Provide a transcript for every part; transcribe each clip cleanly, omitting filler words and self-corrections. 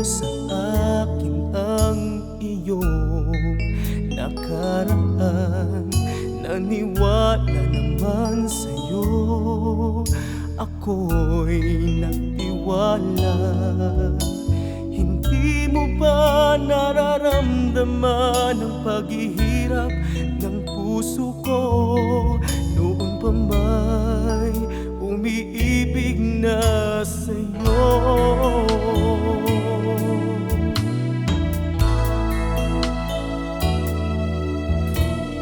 sa akin ang iyong nakaraan. Naniwala naman sa'yo, ako'y nagtiwala. Hindi mo ba nararamdaman ang paghihirap ng puso ko? Noon pa may umiibig na sa'yo.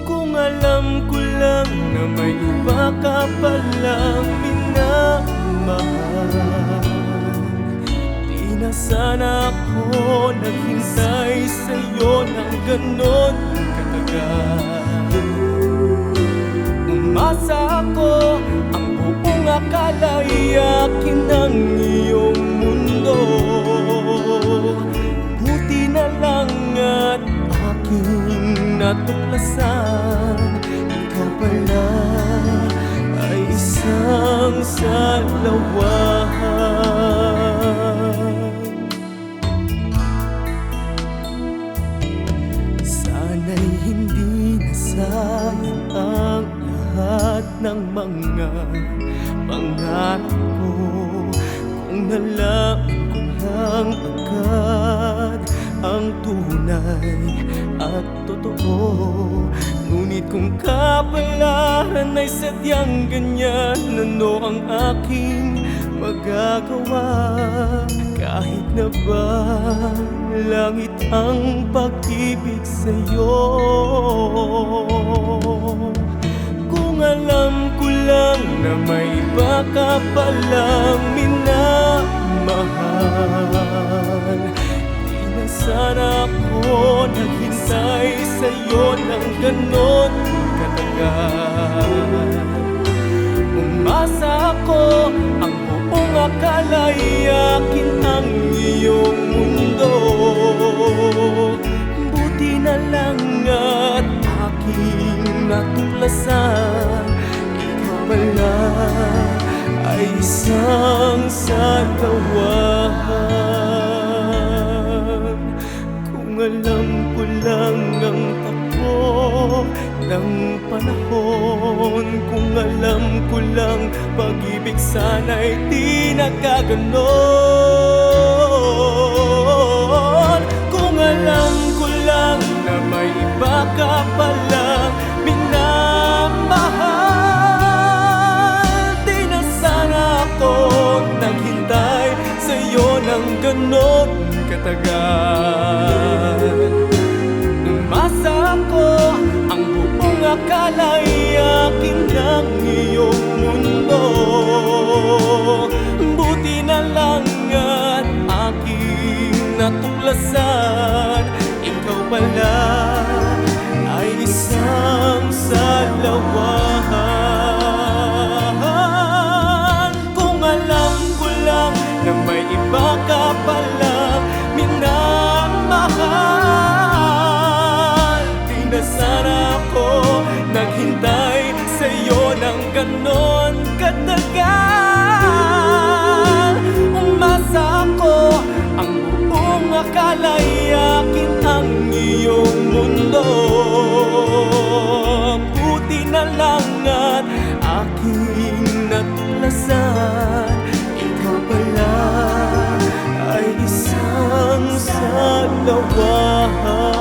Kung alam ko lang na may iba ka palang minamahal, di na sana ako naghintay sa'yo ng ganon katagal. Umasa ako, ang buong akala'y akin ang iyong mundo. Buti na lang at aking natuklasan, ikaw pala ay isang salawahan. Sana'y hindi nasayang ang lahat ng mga pangarap ko, kung nalaman ko lang agad ang tunay at totoo. Ngunit kung kapalaran ay sadyang ganyan, ano ang aking magagawa? Kahit na ba langit ang pag-ibig sa'yo. Kung alam ko lang na may iba ka palang minamahal, di na sana ako naghintay sa'yo ng ganon katagal. Umasa ako, ang buong akala'y akin ang iyong mundo. Buti na lang at aking natuklasan, ikaw pala ay isang salawahan. Kung alam ko lang ang takbo ng panahon, kung alam ko lang pag-ibig sana'y di nagkaganon. Kung alam ko lang na may iba ka palang minamahal, di na sana ako naghintay sa'yo ng ganon katagal. Umasa ako, ang buong akala'y akin ang iyong mundo. Buti na lang at aking natuklasan, ikaw pala ay isang salawahan. Kung alam ko lang na may iba ka palang minamahal, di na sana ako naghintay sa'yo ng ganon katagal. Umasa ako, ang buong akala'y akin ang iyong mundo. Buti na lang at aking natuklasan, ikaw pala ay isang salawahan.